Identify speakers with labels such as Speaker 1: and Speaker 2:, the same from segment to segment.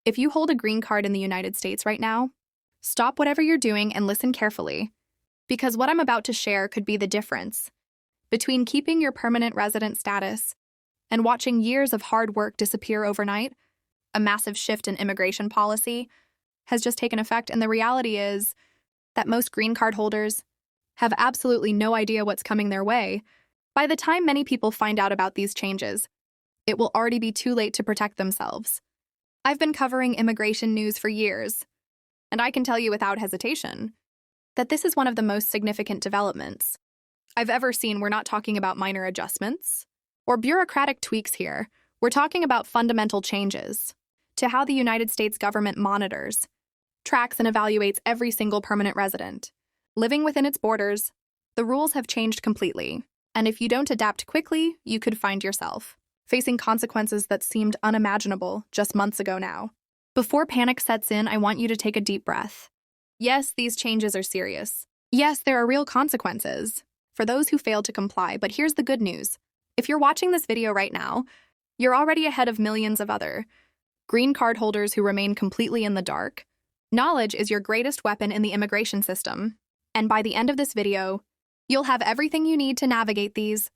Speaker 1: If you hold a green card in the United States right now, stop whatever you're doing and listen carefully, because what I'm about to share could be the difference between keeping your permanent resident status and watching years of hard work disappear overnight. A massive shift in immigration policy has just taken effect, and the reality is that most green card holders have absolutely no idea what's coming their way. By the time many people find out about these changes, it will already be too late to protect themselves. I've been covering immigration news for years, and I can tell you without hesitation that this is one of the most significant developments I've ever seen. We're not talking about minor adjustments or bureaucratic tweaks here. We're talking about fundamental changes to how the United States government monitors, tracks, and evaluates every single permanent resident living within its borders. The rules have changed completely, and if you don't adapt quickly, you could find yourself facing consequences that seemed unimaginable just months ago now. Before panic sets in, I want you to take a deep breath. Yes, these changes are serious. Yes, there are real consequences for those who fail to comply, but here's the good news. If you're watching this video right now, you're already ahead of millions of other green card holders who remain completely in the dark. Knowledge is your greatest weapon in the immigration system, and by the end of this video, you'll have everything you need to navigate these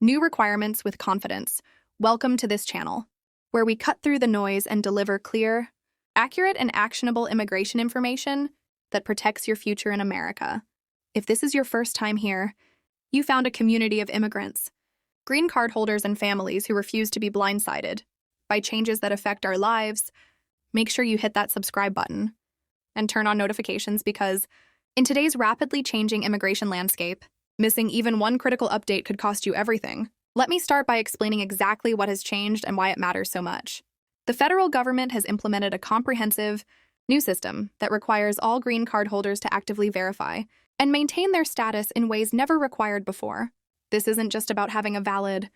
Speaker 1: new requirements with confidence. Welcome to this channel, where we cut through the noise and deliver clear, accurate, and actionable immigration information that protects your future in America. If this is your first time here, you found a community of immigrants, green card holders, and families who refuse to be blindsided by changes that affect our lives. Make sure you hit that subscribe button and turn on notifications, because in today's rapidly changing immigration landscape, missing even one critical update could cost you everything. Let me start by explaining exactly what has changed and why it matters so much. The federal government has implemented a comprehensive new system that requires all green card holders to actively verify and maintain their status in ways never required before. This isn't just about having a valid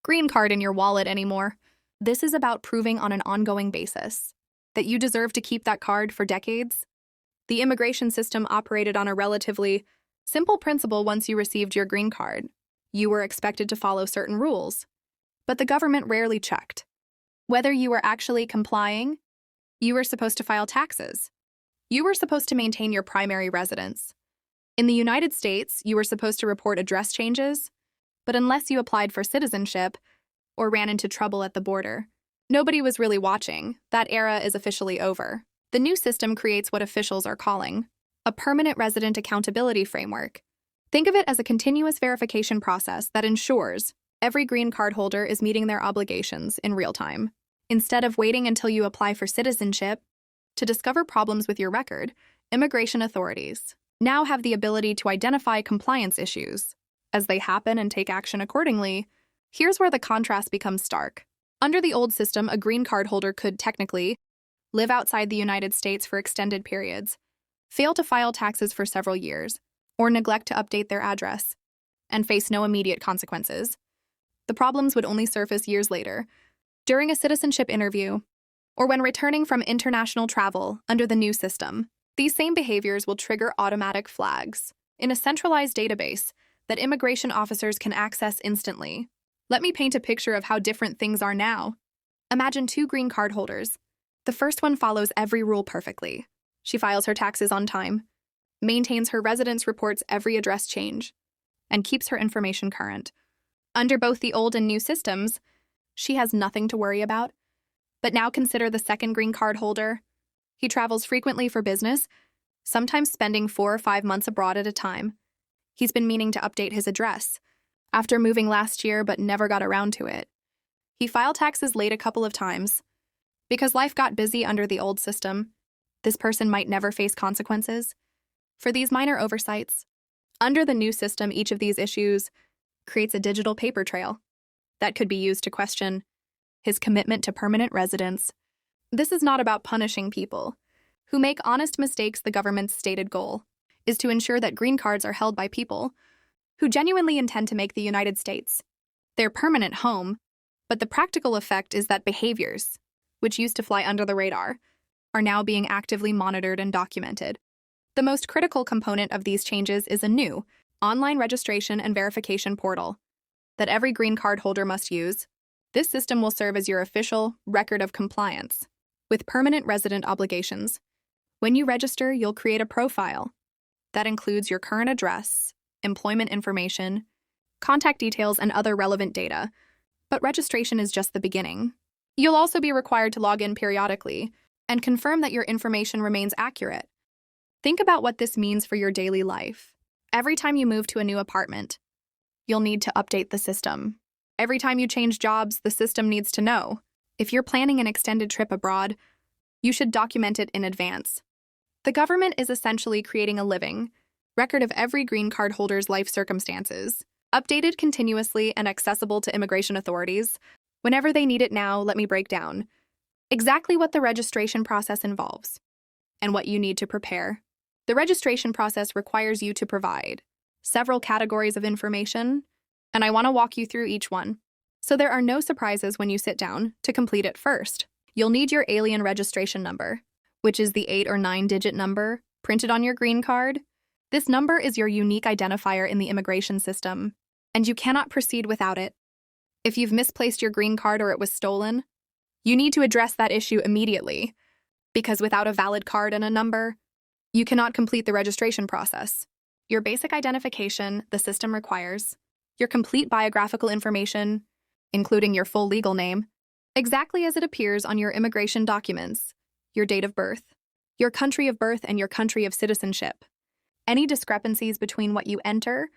Speaker 1: green card in your wallet anymore. This is about proving on an ongoing basis that you deserve to keep that card for decades. The immigration system operated on a relatively simple principle. Once you received your green card, you were expected to follow certain rules, but the government rarely checked whether you were actually complying. You were supposed to file taxes. You were supposed to maintain your primary residence. In the United States, you were supposed to report address changes, but unless you applied for citizenship or ran into trouble at the border, nobody was really watching. That era is officially over. The new system creates what officials are calling a permanent resident accountability framework. Think of it as a continuous verification process that ensures every green card holder is meeting their obligations in real time. Instead of waiting until you apply for citizenship to discover problems with your record, immigration authorities now have the ability to identify compliance issues as they happen and take action accordingly. Here's where the contrast becomes stark. Under the old system, a green card holder could technically live outside the United States for extended periods, fail to file taxes for several years, or neglect to update their address, and face no immediate consequences. The problems would only surface years later, during a citizenship interview, or when returning from international travel. Under the new system, these same behaviors will trigger automatic flags in a centralized database that immigration officers can access instantly. Let me paint a picture of how different things are now. Imagine two green card holders. The first one follows every rule perfectly. She files her taxes on time, maintains her residence, reports every address change, and keeps her information current. Under both the old and new systems, she has nothing to worry about. But now consider the second green card holder. He travels frequently for business, sometimes spending 4 or 5 months abroad at a time. He's been meaning to update his address after moving last year, but never got around to it. He filed taxes late a couple of times. Because life got busy under the old system, this person might never face consequences for these minor oversights. Under the new system, each of these issues creates a digital paper trail that could be used to question his commitment to permanent residence. This is not about punishing people who make honest mistakes. The government's stated goal is to ensure that green cards are held by people who genuinely intend to make the United States their permanent home. But the practical effect is that behaviors, which used to fly under the radar, are now being actively monitored and documented. The most critical component of these changes is a new online registration and verification portal that every green card holder must use. This system will serve as your official record of compliance, With permanent resident obligations, when you register, you'll create a profile that includes your current address, employment information, contact details, and other relevant data. But registration is just the beginning. You'll also be required to log in periodically and confirm that your information remains accurate. Think about what this means for your daily life. Every time you move to a new apartment, you'll need to update the system. Every time you change jobs, the system needs to know. If you're planning an extended trip abroad, you should document it in advance. The government is essentially creating a living record of every green card holder's life circumstances, updated continuously and accessible to immigration authorities. Whenever they need it now, let me break down exactly what the registration process involves and what you need to prepare. The registration process requires you to provide several categories of information, and I want to walk you through each one, so there are no surprises when you sit down to complete it. First, you'll need your alien registration number, which is the 8 or 9-digit number printed on your green card. This number is your unique identifier in the immigration system, and you cannot proceed without it. If you've misplaced your green card or it was stolen, you need to address that issue immediately, because without a valid card and a number, you cannot complete the registration process. Your basic identification the system requires, your complete biographical information, including your full legal name, exactly as it appears on your immigration documents, your date of birth, your country of birth, and your country of citizenship. Any discrepancies between what you enter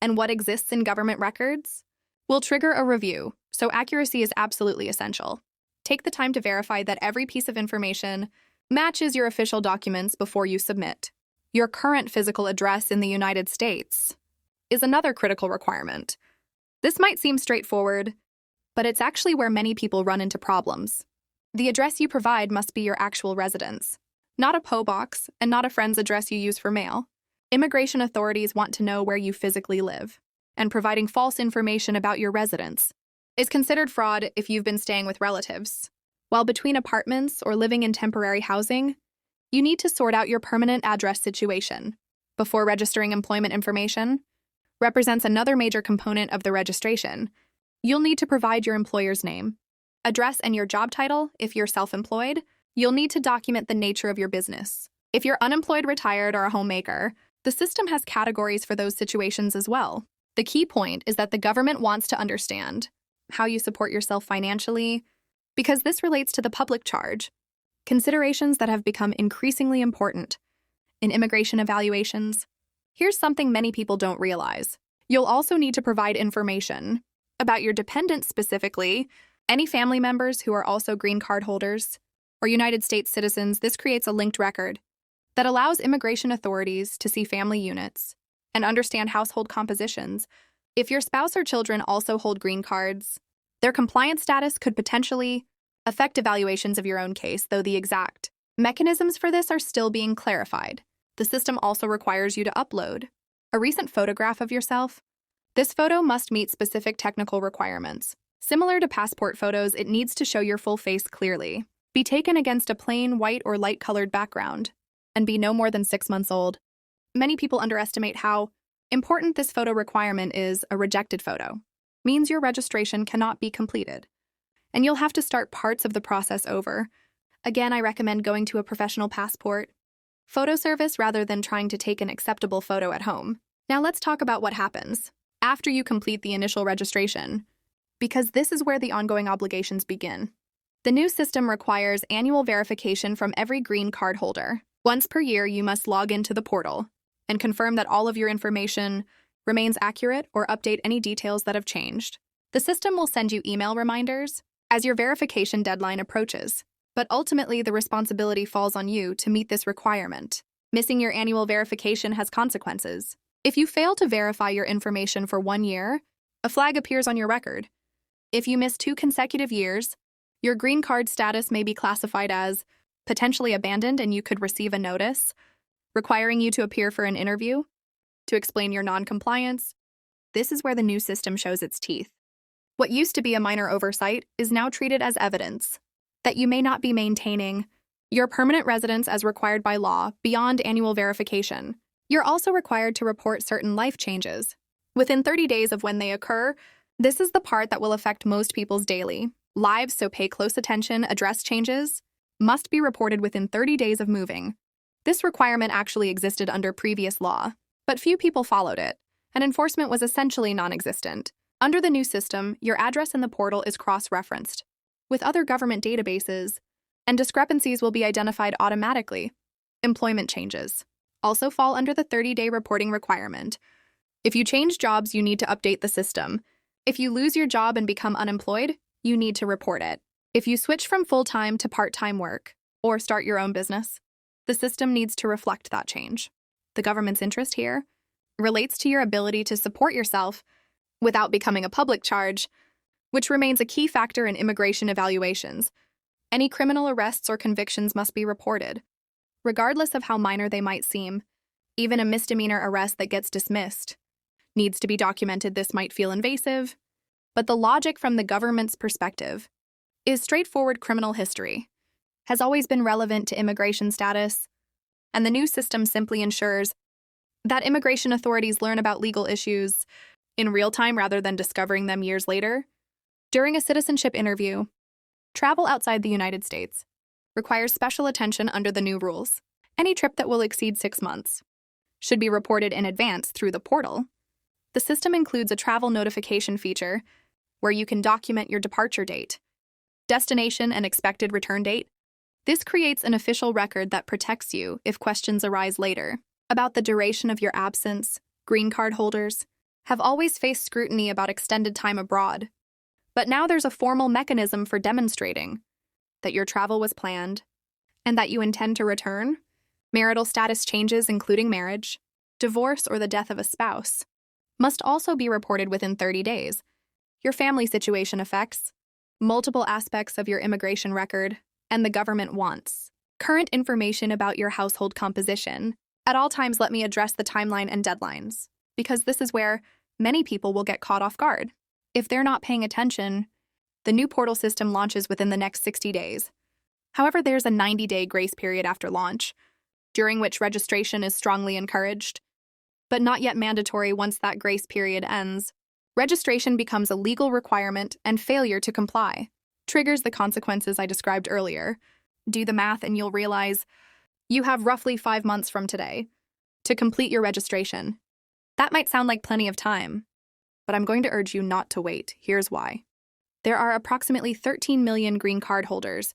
Speaker 1: and what exists in government records will trigger a review, so accuracy is absolutely essential. Take the time to verify that every piece of information matches your official documents before you submit. Your current physical address in the United States is another critical requirement. This might seem straightforward, but it's actually where many people run into problems. The address you provide must be your actual residence, not a PO box and not a friend's address you use for mail. Immigration authorities want to know where you physically live, and providing false information about your residence is considered fraud if you've been staying with relatives. While between apartments or living in temporary housing, you need to sort out your permanent address situation before registering employment information. Represents another major component of the registration. You'll need to provide your employer's name, address, and your job title. If you're self-employed, you'll need to document the nature of your business. If you're unemployed, retired, or a homemaker, the system has categories for those situations as well. The key point is that the government wants to understand how you support yourself financially, because this relates to the public charge, considerations that have become increasingly important in immigration evaluations. Here's something many people don't realize. You'll also need to provide information about your dependents, specifically any family members who are also green card holders or United States citizens. This creates a linked record that allows immigration authorities to see family units and understand household compositions. If your spouse or children also hold green cards, their compliance status could potentially affect evaluations of your own case, though the exact mechanisms for this are still being clarified. The system also requires you to upload a recent photograph of yourself. This photo must meet specific technical requirements. Similar to passport photos, it needs to show your full face clearly, be taken against a plain white or light-colored background, and be no more than 6 months old. Many people underestimate how important this photo requirement is. A rejected photo means your registration cannot be completed, and you'll have to start parts of the process over. Again, I recommend going to a professional passport photo service rather than trying to take an acceptable photo at home. Now let's talk about what happens after you complete the initial registration, because this is where the ongoing obligations begin. The new system requires annual verification from every green card holder. Once per year, you must log into the portal and confirm that all of your information remains accurate or update any details that have changed. The system will send you email reminders as your verification deadline approaches, but ultimately the responsibility falls on you to meet this requirement. Missing your annual verification has consequences. If you fail to verify your information for 1 year, a flag appears on your record. If you miss 2 consecutive years, your green card status may be classified as potentially abandoned, and you could receive a notice requiring you to appear for an interview to explain your non-compliance. This is where the new system shows its teeth. What used to be a minor oversight is now treated as evidence that you may not be maintaining your permanent residence as required by law beyond annual verification. You're also required to report certain life changes within 30 days of when they occur. This is the part that will affect most people's daily lives, so pay close attention. Address changes. must be reported within 30 days of moving. This requirement actually existed under previous law, but few people followed it, and enforcement was essentially non-existent. Under the new system, your address in the portal is cross-referenced with other government databases, and discrepancies will be identified automatically. Employment changes also fall under the 30-day reporting requirement. If you change jobs, you need to update the system. If you lose your job and become unemployed, you need to report it. If you switch from full-time to part-time work or start your own business, the system needs to reflect that change. The government's interest here relates to your ability to support yourself without becoming a public charge, which remains a key factor in immigration evaluations. Any criminal arrests or convictions must be reported, regardless of how minor they might seem. Even a misdemeanor arrest that gets dismissed needs to be documented. This might feel invasive, but the logic from the government's perspective is straightforward. Criminal history has always been relevant to immigration status, and the new system simply ensures that immigration authorities learn about legal issues in real time rather than discovering them years later. During a citizenship interview, travel outside the United States requires special attention under the new rules. Any trip that will exceed 6 months should be reported in advance through the portal. The system includes a travel notification feature where you can document your departure date, destination, and expected return date. This creates an official record that protects you if questions arise later. About the duration of your absence, green card holders have always faced scrutiny about extended time abroad. But now there's a formal mechanism for demonstrating that your travel was planned and that you intend to return. Marital status changes, including marriage, divorce, or the death of a spouse, must also be reported within 30 days. Your family situation affects multiple aspects of your immigration record, and the government wants current information about your household composition. At all times, let me address the timeline and deadlines, because this is where many people will get caught off guard. If they're not paying attention, the new portal system launches within the next 60 days. However, there's a 90-day grace period after launch, during which registration is strongly encouraged, but not yet mandatory. Once that grace period ends, registration becomes a legal requirement, and failure to comply triggers the consequences I described earlier. Do the math and you'll realize you have roughly 5 months from today to complete your registration. That might sound like plenty of time, but I'm going to urge you not to wait. Here's why. There are approximately 13 million green card holders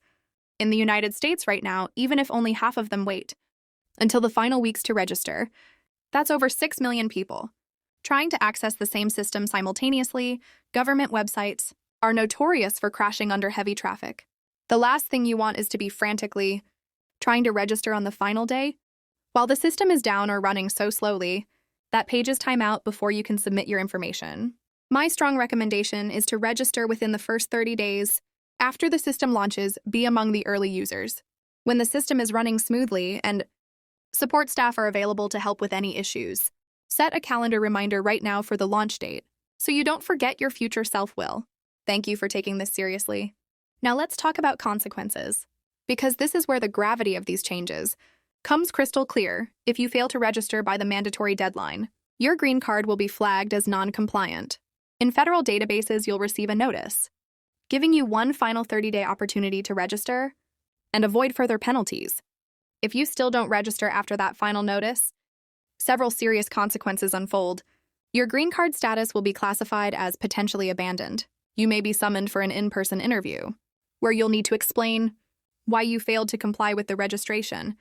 Speaker 1: in the United States right now. Even if only half of them wait until the final weeks to register, that's over 6 million people. Trying to access the same system simultaneously, government websites are notorious for crashing under heavy traffic. The last thing you want is to be frantically trying to register on the final day while the system is down or running so slowly that pages time out before you can submit your information. My strong recommendation is to register within the first 30 days. After the system launches, be among the early users. When the system is running smoothly and support staff are available to help with any issues, set a calendar reminder right now for the launch date so you don't forget. Your future self will. Thank you for taking this seriously. Now let's talk about consequences, because this is where the gravity of these changes comes crystal clear. If you fail to register by the mandatory deadline, your green card will be flagged as non-compliant. In federal databases, you'll receive a notice, giving you one final 30-day opportunity to register and avoid further penalties. If you still don't register after that final notice, several serious consequences unfold. Your green card status will be classified as potentially abandoned. You may be summoned for an in-person interview, where you'll need to explain why you failed to comply with the registration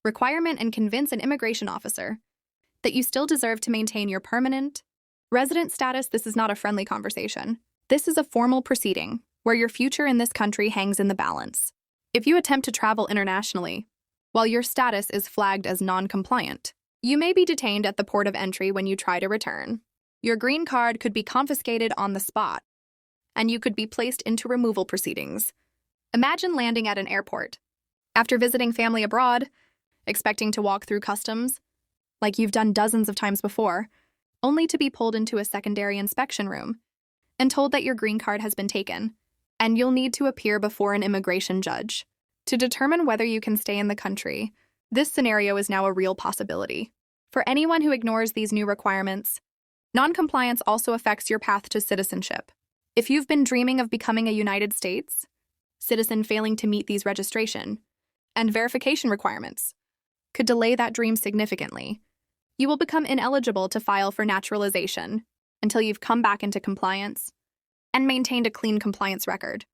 Speaker 1: requirement and convince an immigration officer that you still deserve to maintain your permanent resident status. This is not a friendly conversation. This is a formal proceeding where your future in this country hangs in the balance. If you attempt to travel internationally while your status is flagged as non-compliant, you may be detained at the port of entry when you try to return. Your green card could be confiscated on the spot, and you could be placed into removal proceedings. Imagine landing at an airport after visiting family abroad, expecting to walk through customs like you've done dozens of times before, only to be pulled into a secondary inspection room and told that your green card has been taken, and you'll need to appear before an immigration judge to determine whether you can stay in the country. This scenario is now a real possibility. For anyone who ignores these new requirements, non-compliance also affects your path to citizenship. If you've been dreaming of becoming a United States citizen failing to meet these registration and verification requirements could delay that dream significantly. You will become ineligible to file for naturalization until you've come back into compliance and maintained a clean compliance record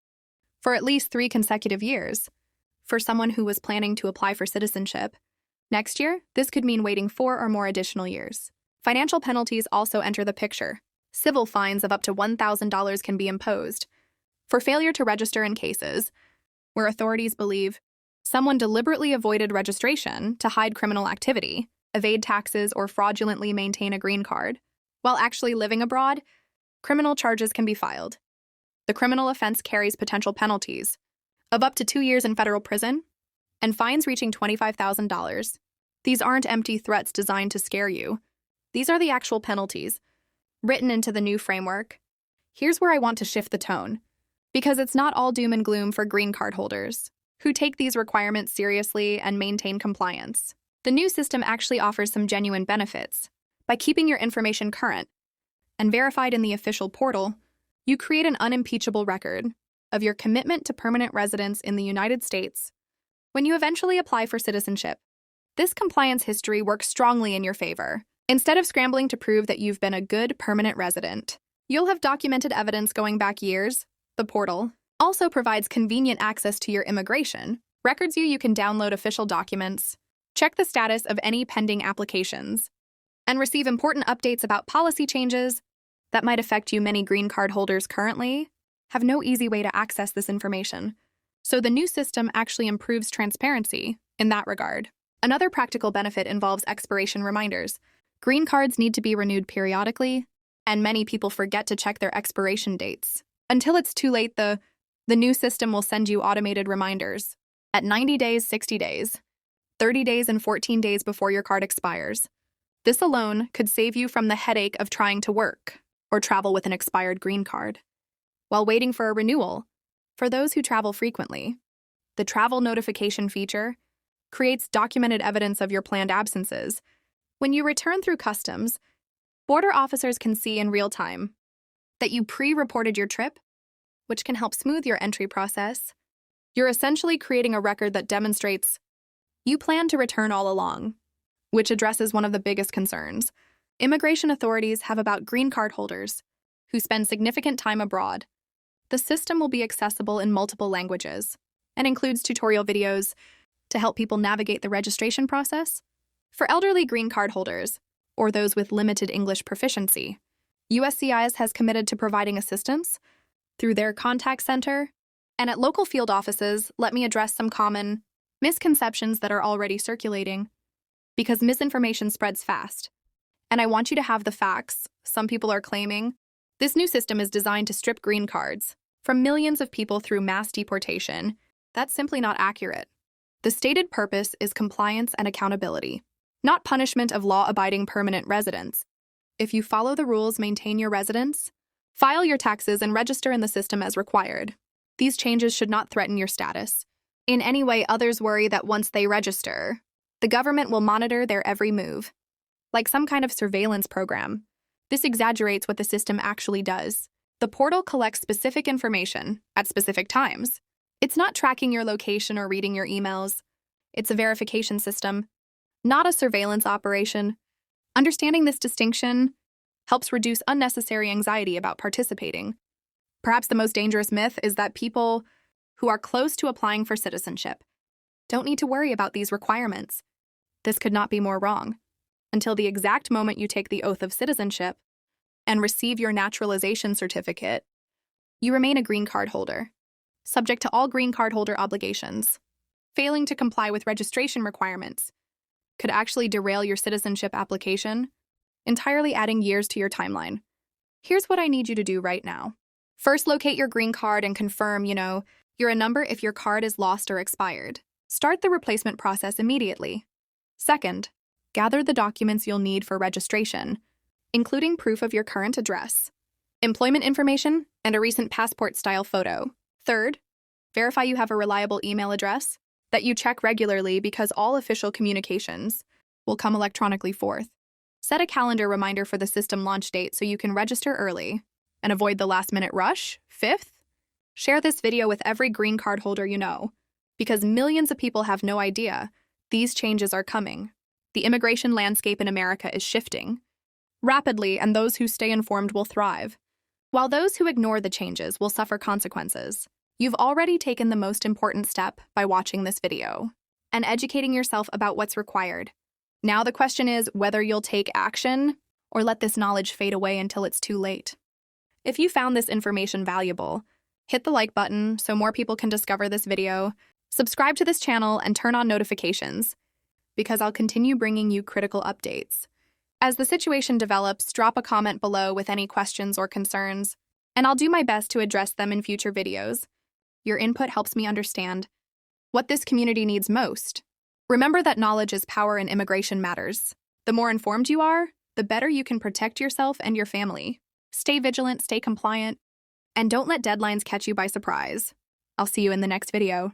Speaker 1: for at least 3 consecutive years. For someone who was planning to apply for citizenship next year, this could mean waiting 4 or more additional years. Financial penalties also enter the picture. Civil fines of up to $1,000 can be imposed for failure to register in cases where authorities believe someone deliberately avoided registration to hide criminal activity, evade taxes, or fraudulently maintain a green card. While actually living abroad, criminal charges can be filed. The criminal offense carries potential penalties of up to 2 years in federal prison and fines reaching $25,000. These aren't empty threats designed to scare you. These are the actual penalties written into the new framework. Here's where I want to shift the tone, because it's not all doom and gloom for green card holders who take these requirements seriously and maintain compliance. The new system actually offers some genuine benefits. By keeping your information current and verified in the official portal, you create an unimpeachable record of your commitment to permanent residence in the United States when you eventually apply for citizenship. This compliance history works strongly in your favor. Instead of scrambling to prove that you've been a good permanent resident, you'll have documented evidence going back years. The portal also provides convenient access to your immigration records. You can download official documents, check the status of any pending applications, and receive important updates about policy changes that might affect you. Many green card holders currently have no easy way to access this information, so the new system actually improves transparency in that regard. Another practical benefit involves expiration reminders. Green cards need to be renewed periodically, and many people forget to check their expiration dates. Until it's too late, the new system will send you automated reminders at 90 days, 60 days, 30 days, and 14 days before your card expires. This alone could save you from the headache of trying to work or travel with an expired green card while waiting for a renewal. For those who travel frequently, the travel notification feature creates documented evidence of your planned absences. When you return through customs, border officers can see in real time that you pre-reported your trip, which can help smooth your entry process. You're essentially creating a record that demonstrates you plan to return all along, which addresses one of the biggest concerns immigration authorities have about green card holders who spend significant time abroad. The system will be accessible in multiple languages and includes tutorial videos to help people navigate the registration process. For elderly green card holders, or those with limited English proficiency, USCIS has committed to providing assistance through their contact center and at local field offices. Let me address some common misconceptions that are already circulating, because misinformation spreads fast, and I want you to have the facts. Some people are claiming this new system is designed to strip green cards from millions of people through mass deportation. That's simply not accurate. The stated purpose is compliance and accountability, not punishment of law-abiding permanent residents. If you follow the rules, maintain your residence, file your taxes, and register in the system as required, these changes should not threaten your status in any way. Others worry that once they register, the government will monitor their every move, like some kind of surveillance program. This exaggerates what the system actually does. The portal collects specific information at specific times. It's not tracking your location or reading your emails. It's a verification system, not a surveillance operation. Understanding this distinction helps reduce unnecessary anxiety about participating. Perhaps the most dangerous myth is that people who are close to applying for citizenship don't need to worry about these requirements. This could not be more wrong. Until the exact moment you take the oath of citizenship and receive your naturalization certificate, you remain a green card holder, subject to all green card holder obligations. Failing to comply with registration requirements could actually derail your citizenship application, entirely adding years to your timeline. Here's what I need you to do right now. First, locate your green card and confirm, you're a number if your card is lost or expired. Start the replacement process immediately. Second, gather the documents you'll need for registration, including proof of your current address, employment information, and a recent passport-style photo. Third, verify you have a reliable email address that you check regularly, because all official communications will come electronically. Fourth, set a calendar reminder for the system launch date so you can register early and avoid the last-minute rush. Fifth, Share this video with every green card holder you know, because millions of people have no idea these changes are coming. The immigration landscape in America is shifting rapidly, and those who stay informed will thrive, while those who ignore the changes will suffer consequences. You've already taken the most important step by watching this video and educating yourself about what's required. Now the question is whether you'll take action or let this knowledge fade away until it's too late. If you found this information valuable, hit the like button so more people can discover this video, subscribe to this channel, and turn on notifications, because I'll continue bringing you critical updates. As the situation develops, drop a comment below with any questions or concerns, and I'll do my best to address them in future videos. Your input helps me understand what this community needs most. Remember that knowledge is power in immigration matters. The more informed you are, the better you can protect yourself and your family. Stay vigilant, stay compliant, and don't let deadlines catch you by surprise. I'll see you in the next video.